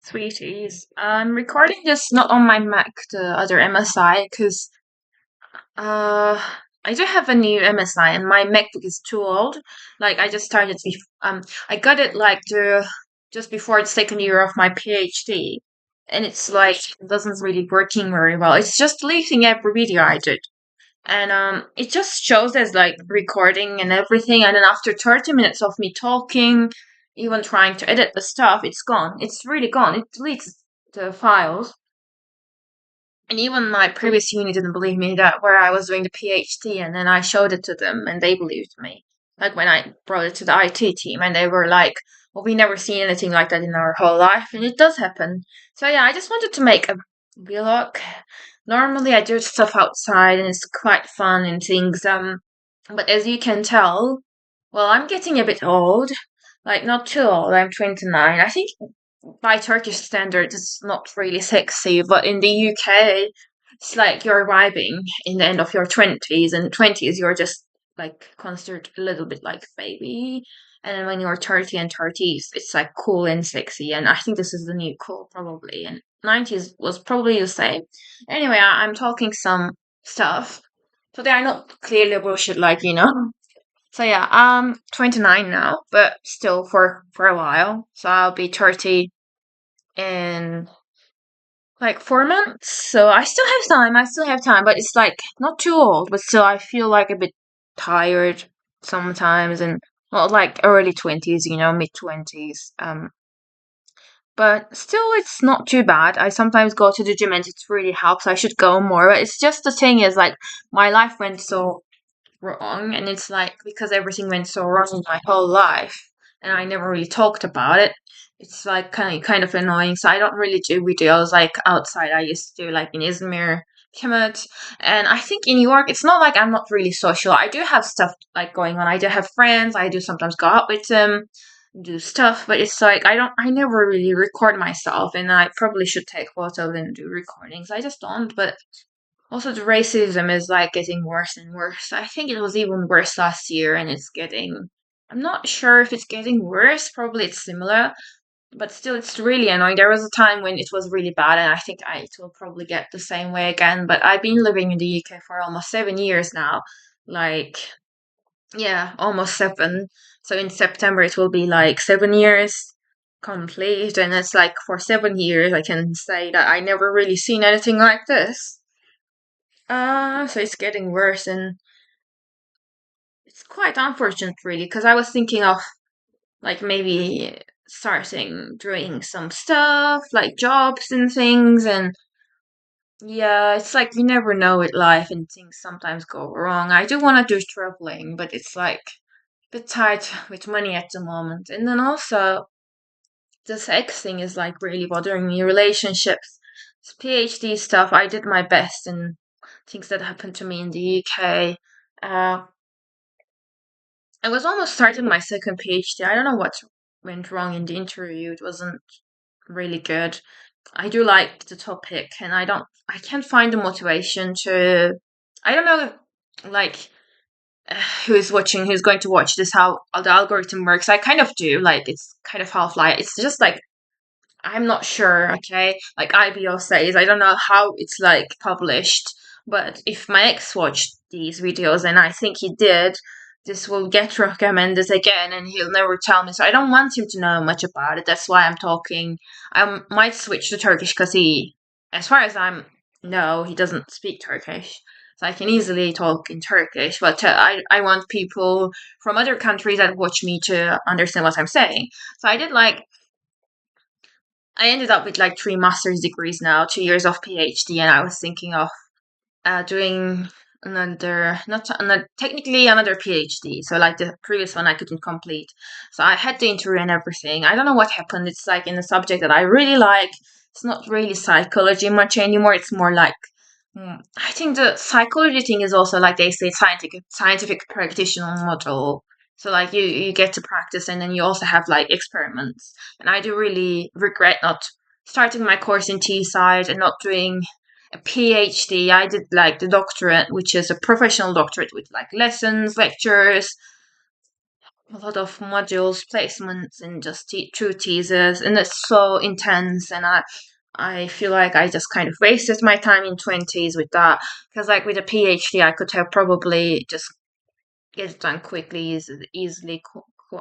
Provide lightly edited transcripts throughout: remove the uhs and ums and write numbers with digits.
Sweeties, I'm recording this not on my Mac, the other MSI, because uh, I do have a new MSI and my MacBook is too old. Like I just started, I got it like just before the second year of my PhD, and it's like it doesn't really working very well. It's just deleting every video I did, and it just shows as like recording and everything, and then after 30 minutes of me talking, even trying to edit the stuff, it's gone. It's really gone. It deletes the files. And even my previous uni didn't believe me that where I was doing the PhD, and then I showed it to them and they believed me. Like when I brought it to the IT team, and they were like, well, we never seen anything like that in our whole life, and it does happen. So yeah, I just wanted to make a vlog. Normally I do stuff outside and it's quite fun and things, but as you can tell, well, I'm getting a bit old. Like not too old, I'm 29. I think by Turkish standards, it's not really sexy, but in the UK, it's like you're arriving in the end of your 20s, and 20s, you're just like considered a little bit like baby. And then when you're 30 and 30s, it's like cool and sexy. And I think this is the new cool, probably. And 90s was probably the same. Anyway, I'm talking some stuff. So they are not clearly bullshit, like, So yeah, I'm 29 now, but still for a while. So I'll be 30 in like 4 months. So I still have time. I still have time, but it's like not too old, but still I feel like a bit tired sometimes, and not like early 20s, mid 20s. But still it's not too bad. I sometimes go to the gym and it really helps. I should go more, but it's just the thing is like my life went so wrong, and it's like because everything went so wrong in my whole life and I never really talked about it, it's like kind of annoying. So I don't really do videos like outside. I used to do like in Izmir, Kemet, and I think in New York it's not like I'm not really social. I do have stuff like going on. I do have friends. I do sometimes go out with them, do stuff, but it's like I never really record myself, and I probably should take photos and do recordings. I just don't. But also, the racism is like getting worse and worse. I think it was even worse last year, and it's getting. I'm not sure if it's getting worse. Probably it's similar, but still, it's really annoying. There was a time when it was really bad, and I think it will probably get the same way again. But I've been living in the UK for almost 7 years now. Like, yeah, almost seven. So in September, it will be like 7 years complete, and it's like for 7 years, I can say that I never really seen anything like this. So it's getting worse, and it's quite unfortunate, really, because I was thinking of like maybe starting doing some stuff like jobs and things, and yeah, it's like you never know with life, and things sometimes go wrong. I do want to do traveling, but it's like a bit tight with money at the moment, and then also the sex thing is like really bothering me. Relationships, PhD stuff. I did my best, and things that happened to me in the UK. Uh, I was almost starting my second PhD. I don't know what went wrong in the interview. It wasn't really good. I do like the topic, and I can't find the motivation to. I don't know, like, who's going to watch this, how the algorithm works. I kind of do, like, it's kind of half lie. It's just like, I'm not sure, okay? Like IBO says, I don't know how it's like published, but if my ex watched these videos, and I think he did, this will get recommended again and he'll never tell me. So I don't want him to know much about it. That's why I'm talking. I might switch to Turkish because as far as I'm no, he doesn't speak Turkish. So I can easily talk in Turkish, but I want people from other countries that watch me to understand what I'm saying. So I ended up with like three master's degrees now, 2 years of PhD, and I was thinking of doing technically another PhD. So like the previous one, I couldn't complete. So I had the interview and everything. I don't know what happened. It's like in a subject that I really like. It's not really psychology much anymore. It's more like I think the psychology thing is also like they say scientific practitioner model. So like you get to practice, and then you also have like experiments. And I do really regret not starting my course in Teesside and not doing a PhD. I did like the doctorate, which is a professional doctorate with like lessons, lectures, a lot of modules, placements, and just true teasers, and it's so intense. And I feel like I just kind of wasted my time in 20s with that, because like with a PhD, I could have probably just get it done quickly, easily,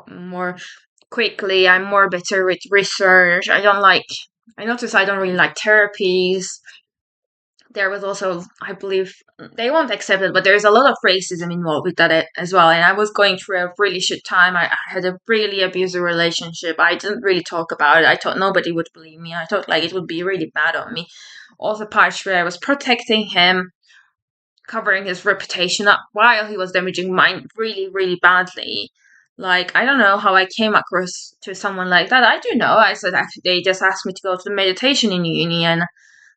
more quickly. I'm more better with research. I notice I don't really like therapies. There was also, I believe, they won't accept it, but there's a lot of racism involved with that as well. And I was going through a really shit time. I had a really abusive relationship. I didn't really talk about it. I thought nobody would believe me. I thought like it would be really bad on me. Also, parts where I was protecting him, covering his reputation up while he was damaging mine really, really badly. Like, I don't know how I came across to someone like that. I do know. I said actually they just asked me to go to the meditation in uni, and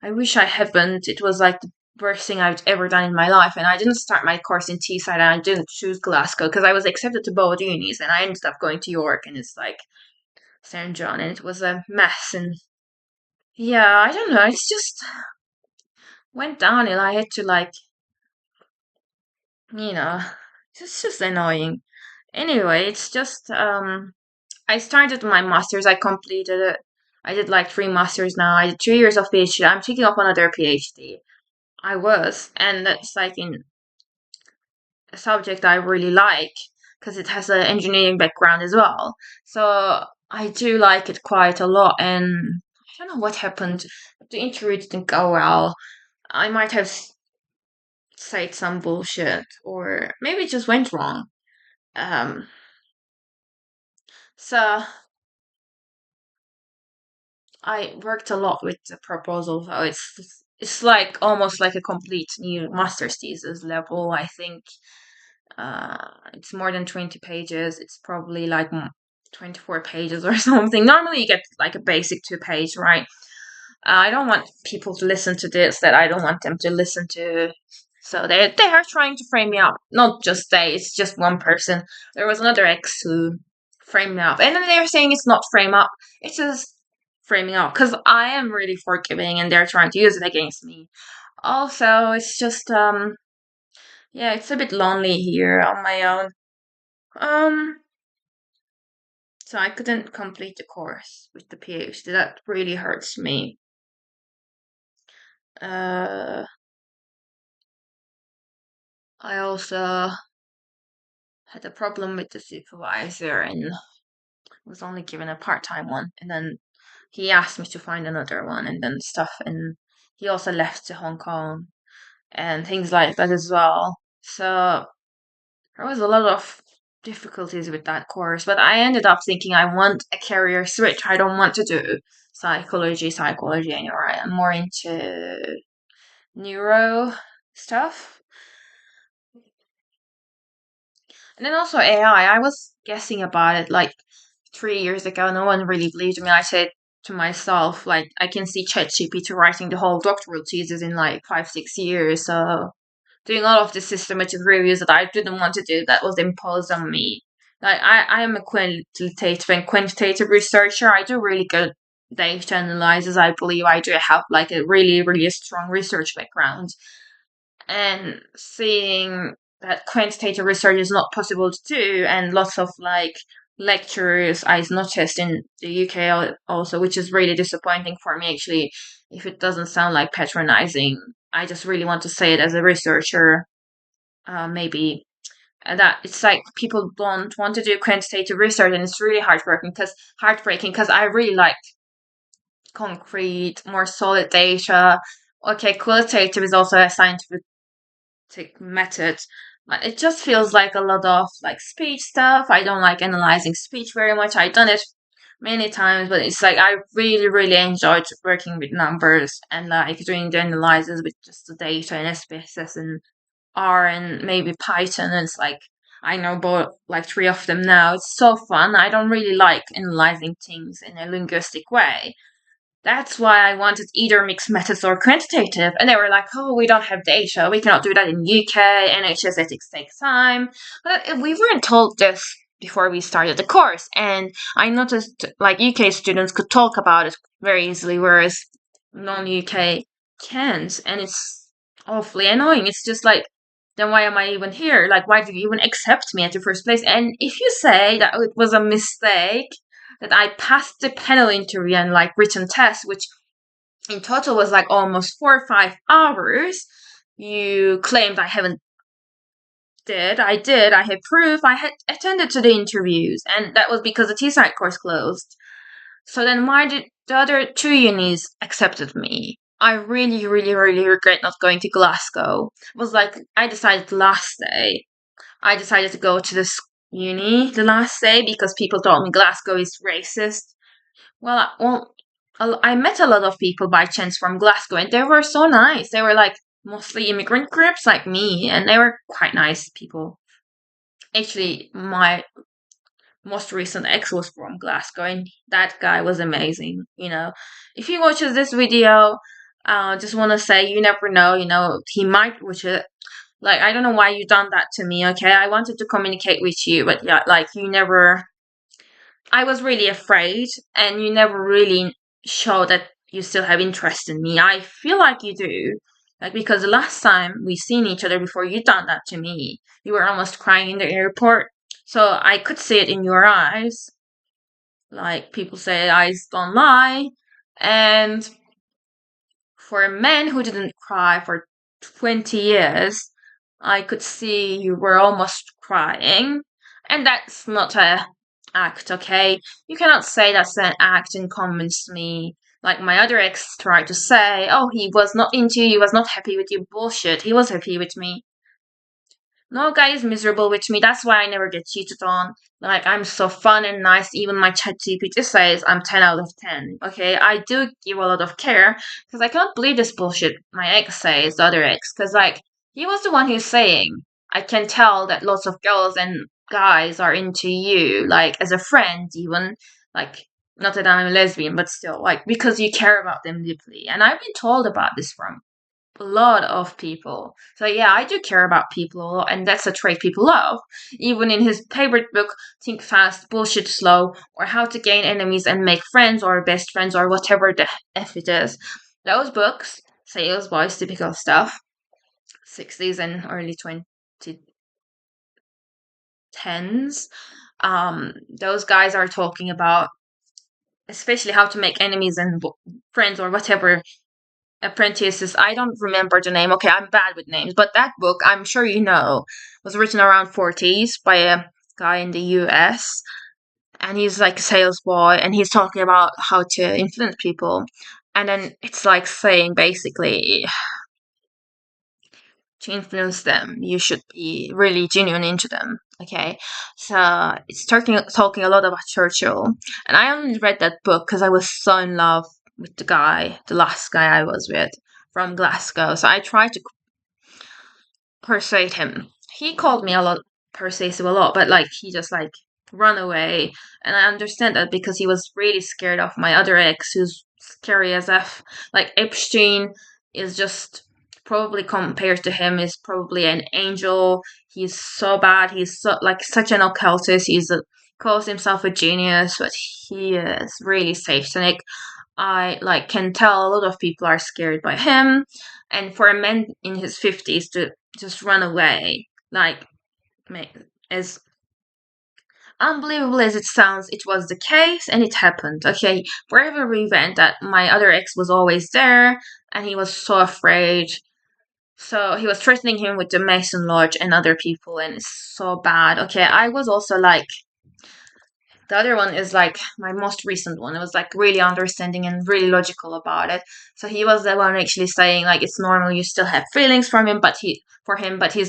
I wish I hadn't. It was like the worst thing I've ever done in my life. And I didn't start my course in Teesside, and I didn't choose Glasgow because I was accepted to both unis, and I ended up going to York, and it's like St. John, and it was a mess. And yeah, I don't know. It's just went downhill. I had to like, you know, it's just annoying. Anyway, it's just I started my masters. I completed it. I did like 3 masters now. I did 2 years of PhD. I'm taking up another PhD. I was, and that's like in a subject I really like because it has an engineering background as well. So I do like it quite a lot. And I don't know what happened. The interview didn't go well. I might have said some bullshit, or maybe it just went wrong. Um, so I worked a lot with the proposal. So it's like almost like a complete new master's thesis level. I think it's more than 20 pages. It's probably like 24 pages or something. Normally you get like a basic 2 page, right? I don't want people to listen to this that I don't want them to listen to. So they are trying to frame me up. Not just they, it's just one person. There was another ex who framed me up. And then they're saying it's not frame up. It's just framing up. Because I am really forgiving and they're trying to use it against me. Also, it's just yeah, it's a bit lonely here on my own. Um so I couldn't complete the course with the PhD. That really hurts me. Uh I also had a problem with the supervisor and was only given a part-time one, and then he asked me to find another one and then stuff, and he also left to Hong Kong and things like that as well. So there was a lot of difficulties with that course, but I ended up thinking I want a career switch. I don't want to do psychology anymore. I'm more into neuro stuff. And then also AI. I was guessing about it like 3 years ago. No one really believed me. I said to myself, like, I can see ChatGPT writing the whole doctoral thesis in like 5, 6 years. So doing all of the systematic reviews that I didn't want to do, that was imposed on me. Like I am a qualitative and quantitative researcher. I do really good data analysis. I believe I do have like a really, really strong research background. And seeing that quantitative research is not possible to do, and lots of like lectures I noticed in the UK also, which is really disappointing for me actually. If it doesn't sound like patronizing, I just really want to say it as a researcher. Maybe that it's like people don't want to do quantitative research, and it's really heartbreaking because I really like concrete, more solid data. Okay, qualitative is also a scientific method, but it just feels like a lot of like speech stuff. I don't like analyzing speech very much. I've done it many times, but it's like I really, really enjoyed working with numbers and like doing the analysis with just the data and SPSS and R and maybe Python. And it's like I know both like 3 of them now. It's so fun. I don't really like analyzing things in a linguistic way. That's why I wanted either mixed methods or quantitative. And they were like, oh, we don't have data. We cannot do that in UK. NHS ethics takes time. But we weren't told this before we started the course. And I noticed like UK students could talk about it very easily, whereas non UK can't. And it's awfully annoying. It's just like then why am I even here? Like, why did you even accept me at the first place? And if you say that it was a mistake, that I passed the panel interview and like written test, which in total was like almost 4 or 5 hours, you claimed I haven't did. I did. I had proof. I had attended to the interviews, and that was because the T-side course closed. So then why did the other two unis accepted me? I really, really, really regret not going to Glasgow. It was like I decided last day. I decided to go to this uni the last day because people told me Glasgow is racist. I met a lot of people by chance from Glasgow, and they were so nice. They were like mostly immigrant groups like me, and they were quite nice people. Actually, my most recent ex was from Glasgow, and that guy was amazing. If he watches this video, just want to say you never know. He might watch it. Like, I don't know why you done that to me. Okay, I wanted to communicate with you, but yeah, like you never. I was really afraid, and you never really show that you still have interest in me. I feel like you do. Like, because the last time we seen each other before you done that to me, you were almost crying in the airport. So I could see it in your eyes. Like, people say eyes don't lie. And for a man who didn't cry for 20 years, I could see you were almost crying. And that's not a act, okay? You cannot say that's an act and convince me. Like my other ex tried to say, oh, he was not into you, he was not happy with you. Bullshit, he was happy with me. No guy is miserable with me. That's why I never get cheated on. Like, I'm so fun and nice. Even my chat GPT says I'm 10 out of 10. Okay, I do give a lot of care because I can't believe this bullshit my ex says, the other ex. Because, like, he was the one who's saying, I can tell that lots of girls and guys are into you, like, as a friend, even. Like, not that I'm a lesbian, but still, like, because you care about them deeply. And I've been told about this from a lot of people. So yeah, I do care about people a lot, and that's a trait people love. Even in his favorite book, Think Fast, Bullshit Slow, or How to Gain Enemies and Make Friends or Best Friends or whatever the F it is. Those books, sales boys, typical stuff, 60s and early 2010s. Those guys are talking about especially how to make enemies and friends or whatever apprentices. I don't remember the name. Okay, I'm bad with names, but that book, I'm sure you know, was written around 40s by a guy in the US, and he's like a sales boy, and he's talking about how to influence people. And then it's like saying basically to influence them, you should be really genuine into them. Okay, so it's talking a lot about Churchill, and I only read that book because I was so in love with the last guy I was with from Glasgow. So I tried to persuade him. He called me a lot persuasive a lot, but like he just like run away, and I understand that because he was really scared of my other ex, who's scary as f. Like Epstein is just probably compared to him is probably an angel. He's so bad. He's so like such an occultist. Calls himself a genius, but he is really satanic. I like can tell a lot of people are scared by him, and for a man in his 50s to just run away, like as unbelievable as it sounds, it was the case and it happened. Okay, wherever we went, that my other ex was always there, and he was so afraid. So he was threatening him with the Mason Lodge and other people, and it's so bad. Okay, I was also like the other one is like my most recent one. It was like really understanding and really logical about it. So he was the one actually saying like it's normal. You still have feelings from him, but he's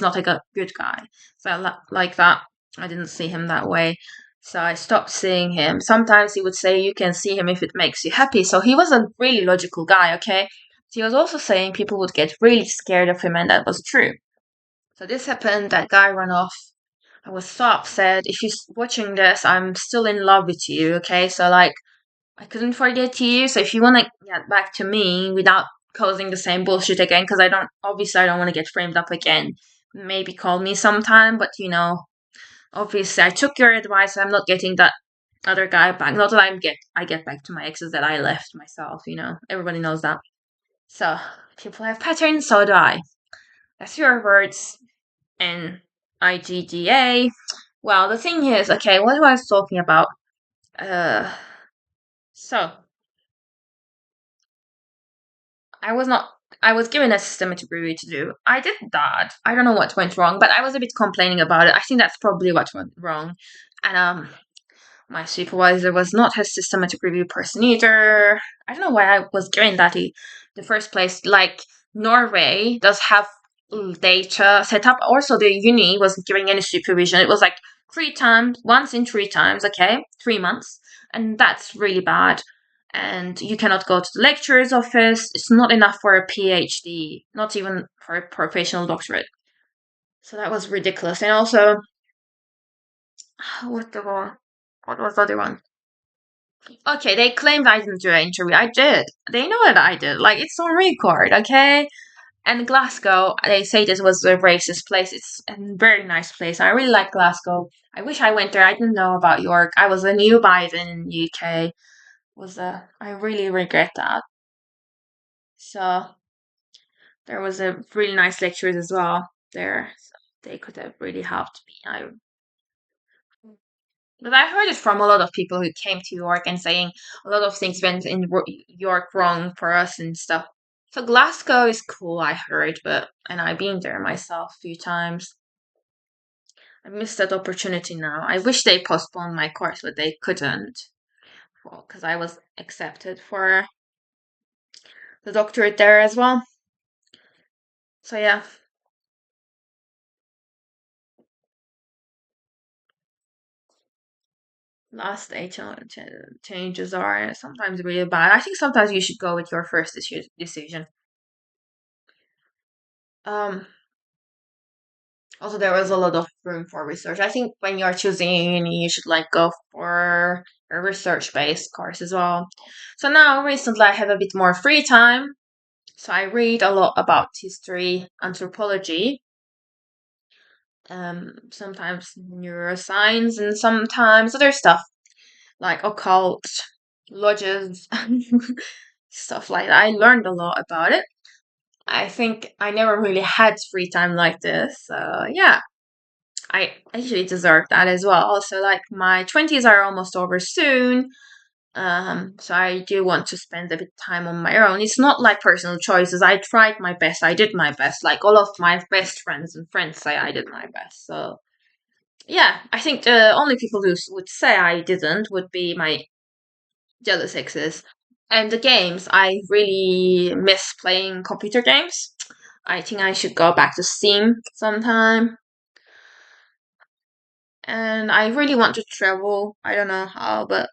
not like a good guy. So like that, I didn't see him that way. So I stopped seeing him. Sometimes he would say you can see him if it makes you happy. So he was a really logical guy. Okay. So he was also saying people would get really scared of him, and that was true. So this happened. That guy ran off. I was so upset. If you're watching this, I'm still in love with you, okay? So, like, I couldn't forget you. So, if you want to get back to me without causing the same bullshit again, because obviously, I don't want to get framed up again, maybe call me sometime. But, obviously, I took your advice. I'm not getting that other guy back. Not that I get back to my exes that I left myself, Everybody knows that. So, people have patterns, so do I. That's your words. and IGDA. Well, the thing is, okay, what was I talking about? Uh, so I was not. I was given a systematic review to do. I did that. I don't know what went wrong, but I was a bit complaining about it. I think that's probably what went wrong. And my supervisor was not a systematic review person either. I don't know why I was given that in the first place. Like, Norway does have data set up. Also, the uni wasn't giving any supervision. It was like 3 times, once in 3 times, okay, 3 months. And that's really bad. And you cannot go to the lecturer's office. It's not enough for a PhD, not even for a professional doctorate. So that was ridiculous. And also, what was the other one? Okay, they claimed I didn't do an interview. I did. They know that I did. Like, it's on record, okay? And Glasgow, they say this was a racist place. It's a very nice place. I really like Glasgow. I wish I went there. I didn't know about York. I was a new Biden in UK. I really regret that. So there was a really nice lectures as well there. So they could have really helped me. But I heard it from a lot of people who came to York and saying a lot of things went in York wrong for us and stuff. So Glasgow is cool, I heard, and I've been there myself a few times. I missed that opportunity now. I wish they postponed my course, but they couldn't. Well, because I was accepted for the doctorate there as well. So yeah. Last day changes are sometimes really bad. I think sometimes you should go with your first decision. Um, Also, there was a lot of room for research. I think when you're choosing a uni, you should like go for a research-based course as well. So now, recently, I have a bit more free time. So I read a lot about history, anthropology, sometimes neuroscience, and sometimes other stuff like occult, lodges, stuff like that. I learned a lot about it. I think I never really had free time like this. So yeah. I actually deserve that as well. So like my 20s are almost over soon. So I do want to spend a bit of time on my own. It's not like personal choices. I tried my best. I did my best. Like all of my best friends and friends say I did my best. So yeah, I think the only people who would say I didn't would be my jealous exes. And the games, I really miss playing computer games. I think I should go back to Steam sometime. And I really want to travel. I don't know how, but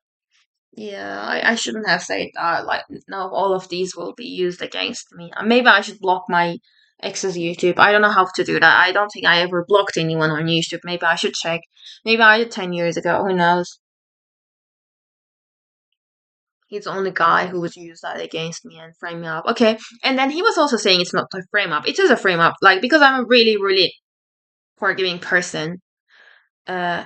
yeah, I shouldn't have said that. Like, no, all of these will be used against me. Maybe I should block my ex's YouTube. I don't know how to do that. I don't think I ever blocked anyone on YouTube. Maybe I should check. Maybe I did 10 years ago. Who knows? He's the only guy who would use that against me and frame me up. Okay, and then he was also saying it's not a frame up. It is a frame up. Like, because I'm a really, really forgiving person. Uh,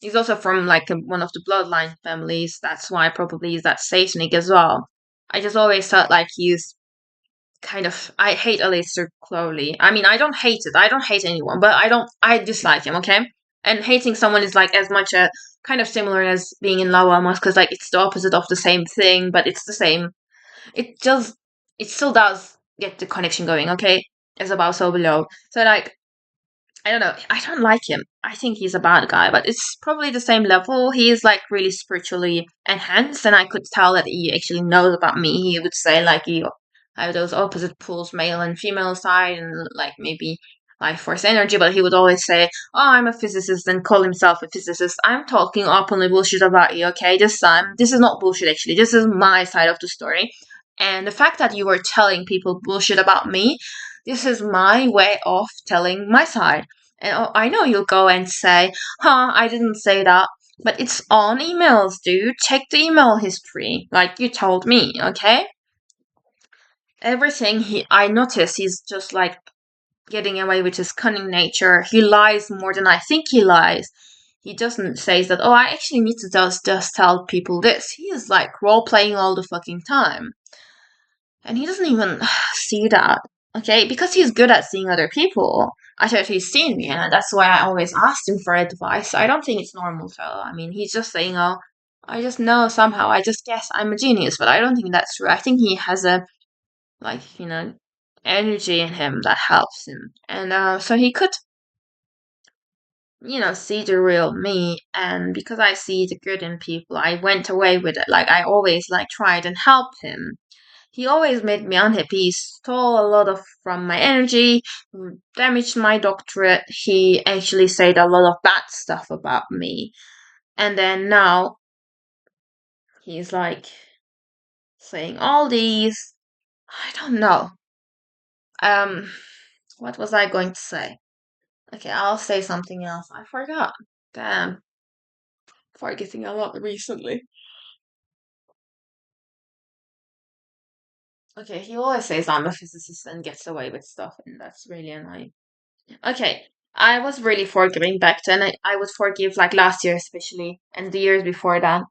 He's also from like one of the bloodline families. That's why probably he's that satanic as well. I just always thought like he's kind of. I hate Aleister Crowley. I mean, I don't hate it. I don't hate anyone, but I don't. I dislike him. Okay, and hating someone is like as much a kind of similar as being in love almost, because like it's the opposite of the same thing, but it's the same. It just. It still does get the connection going. Okay, as above so below. So like I don't know. I don't like him. I think he's a bad guy, but it's probably the same level. He is like really spiritually enhanced, and I could tell that he actually knows about me. He would say like you have those opposite poles, male and female side, and like maybe life force energy. But he would always say, "Oh, I'm a physicist," and call himself a physicist. I'm talking openly bullshit about you. Okay, this is not bullshit. Actually, this is my side of the story. And the fact that you were telling people bullshit about me, this is my way of telling my side. And I know you'll go and say, huh, I didn't say that. But it's on emails, dude. Check the email history, like you told me, okay? Everything I notice, he's just like getting away with his cunning nature. He lies more than I think he lies. He doesn't say that, oh, I actually need to just tell people this. He is like role playing all the fucking time. And he doesn't even see that, okay? Because he's good at seeing other people. I thought he's seen me, and that's why I always asked him for advice. I don't think it's normal, though. I mean, he's just saying, "Oh, I just know somehow. I just guess I'm a genius," but I don't think that's true. I think he has a like energy in him that helps him, and so he could see the real me. And because I see the good in people, I went away with it. Like I always tried and helped him. He always made me unhappy. He stole a lot of from my energy, damaged my doctorate. He actually said a lot of bad stuff about me. And then now he's saying all these. I don't know. Um, what was I going to say? Okay, I'll say something else. I forgot. Damn, forgetting a lot recently. Okay, he always says I'm a physicist and gets away with stuff, and that's really annoying. Okay, I was really forgiving back then. I would forgive last year, especially, and the years before that.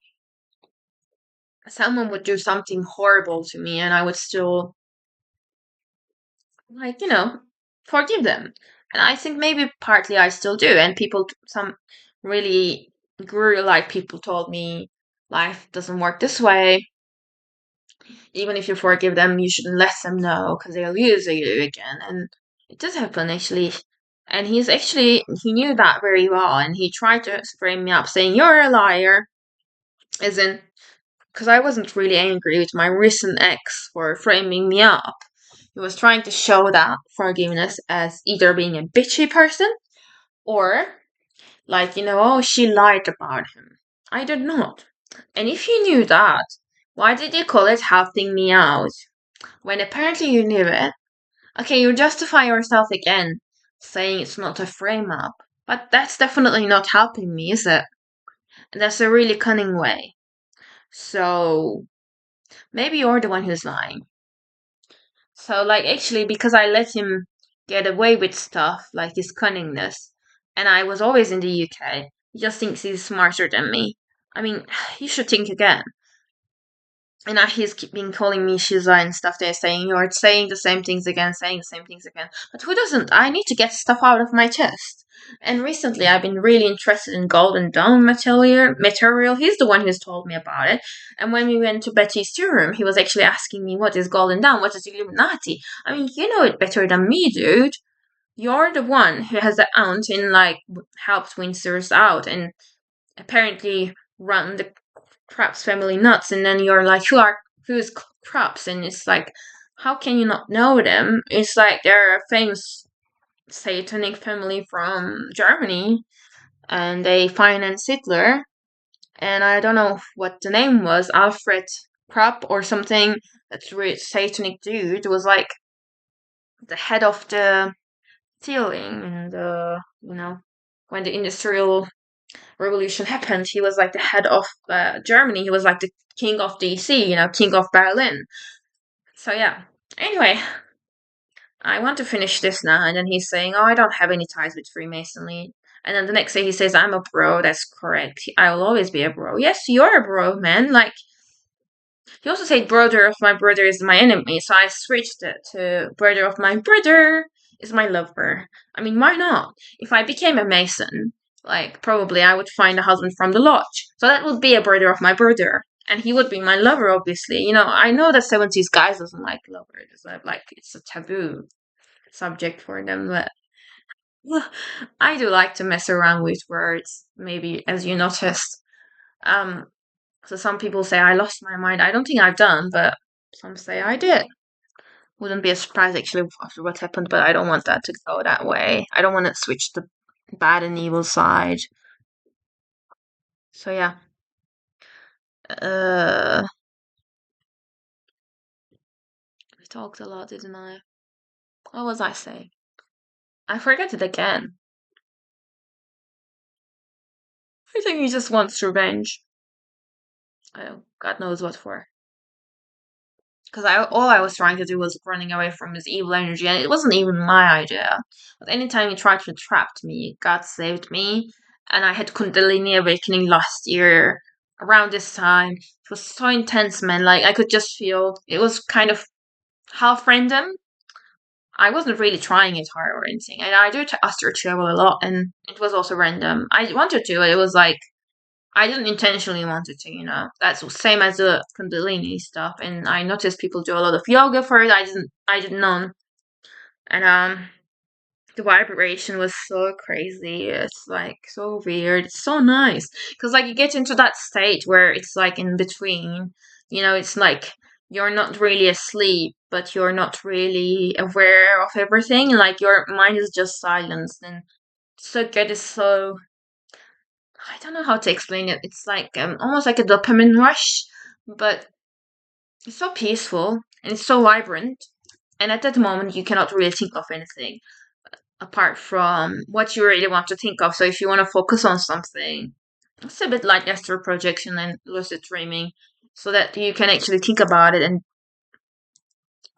Someone would do something horrible to me, and I would still, forgive them. And I think maybe partly I still do. And some really grew people told me life doesn't work this way. Even if you forgive them, you shouldn't let them know because they'll use you again. And it does happen actually. And he knew that very well, and he tried to frame me up saying, "You're a liar." As in, because I wasn't really angry with my recent ex for framing me up. He was trying to show that forgiveness as either being a bitchy person or, oh, she lied about him. I did not. And if you knew that, why did you call it helping me out? When apparently you knew it. Okay, you justify yourself again, saying it's not a frame up. But that's definitely not helping me, is it? And that's a really cunning way. So, maybe you're the one who's lying. So, actually, because I let him get away with stuff, like his cunningness, and I was always in the UK, he just thinks he's smarter than me. I mean, you should think again. And now he's been calling me Shiza and stuff. They're saying you're saying the same things again, saying the same things again. But who doesn't? I need to get stuff out of my chest. And recently, I've been really interested in Golden Dawn material. He's the one who's told me about it. And when we went to Betty's tea room, he was actually asking me, "What is Golden Dawn? What is Illuminati?" I mean, you know it better than me, dude. You're the one who has the aunt and helps Windsor's out and apparently run the Krabs family nuts, and then you're like, who's Krabs? And it's like, how can you not know them? It's like they're a famous satanic family from Germany, and they financed Hitler. And I don't know what the name was, Alfred Krab or something. That rich satanic dude was the head of the stealing, and when the industrial revolution happened, he was the head of Germany. He was the king of DC, king of Berlin. So yeah. Anyway, I want to finish this now. And then he's saying, "Oh, I don't have any ties with Freemasonry." And then the next day he says, "I'm a bro." That's correct. I will always be a bro. Yes, you're a bro, man. He also said, "Brother of my brother is my enemy." So I switched it to "Brother of my brother is my lover." I mean, why not? If I became a Mason, probably I would find a husband from the lodge. So that would be a brother of my brother. And he would be my lover, obviously. I know that 70s guys doesn't like lovers. It's a taboo subject for them, but I do like to mess around with words, maybe as you noticed. Um, so some people say I lost my mind. I don't think I've done, but some say I did. Wouldn't be a surprise actually after what happened, but I don't want that to go that way. I don't want to switch the bad and evil side. So yeah. I talked a lot, didn't I? What was I saying? I forget it again. I think he just wants revenge. God knows what for. Because all I was trying to do was running away from his evil energy, and it wasn't even my idea. But anytime he tried to trap me, God saved me, and I had Kundalini awakening last year around this time. It was so intense, man. I could just feel it was kind of half random. I wasn't really trying it hard or anything. And I do astral travel a lot, and it was also random. I wanted to, but it was like I didn't intentionally want it to. That's the same as the Kundalini stuff. And I noticed people do a lot of yoga for it. I didn't know, and the vibration was so crazy. It's like so weird. It's so nice because like you get into that state where it's like in between. It's like you're not really asleep, but you're not really aware of everything. Like your mind is just silenced, and so good. It's so I don't know how to explain it. It's like almost like a dopamine rush, but it's so peaceful and it's so vibrant. And at that moment, you cannot really think of anything apart from what you really want to think of. So if you want to focus on something, it's a bit like astral projection and lucid dreaming, so that you can actually think about it. And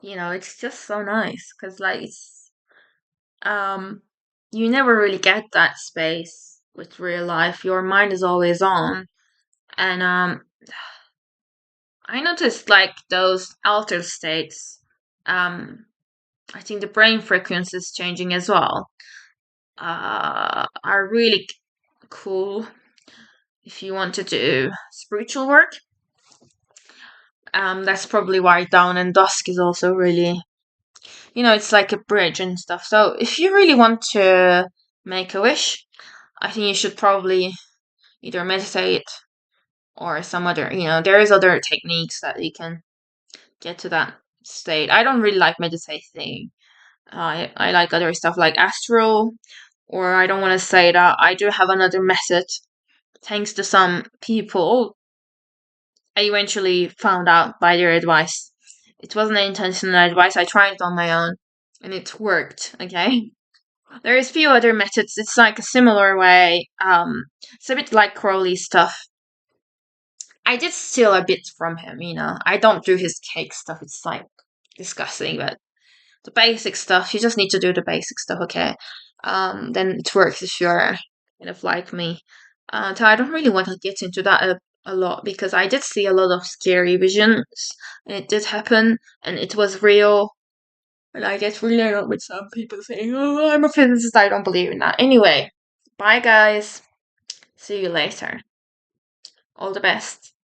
it's just so nice because like um you never really get that space with real life. Your mind is always on. And I noticed like those altered states. I think the brain frequency is changing as well. Are really cool if you want to do spiritual work. That's probably why Dawn and Dusk is also really, it's like a bridge and stuff. So if you really want to make a wish, I think you should probably either meditate or some other, there is other techniques that you can get to that state. I don't really like meditating. I like other stuff like astral, or I don't want to say that. I do have another method. Thanks to some people, I eventually found out by their advice. It wasn't an intentional advice. I tried it on my own, and it worked. Okay. There is few other methods. It's like a similar way. It's a bit like Crowley stuff. I did steal a bit from him. I don't do his cake stuff. It's like disgusting, but the basic stuff. You just need to do the basic stuff, okay? Then it works if you're kind of like me. So I don't really want to get into that a lot because I did see a lot of scary visions, and it did happen, and it was real. And I get really annoyed with some people saying, "Oh, I'm a physicist." I don't believe in that. Anyway, bye guys. See you later. All the best.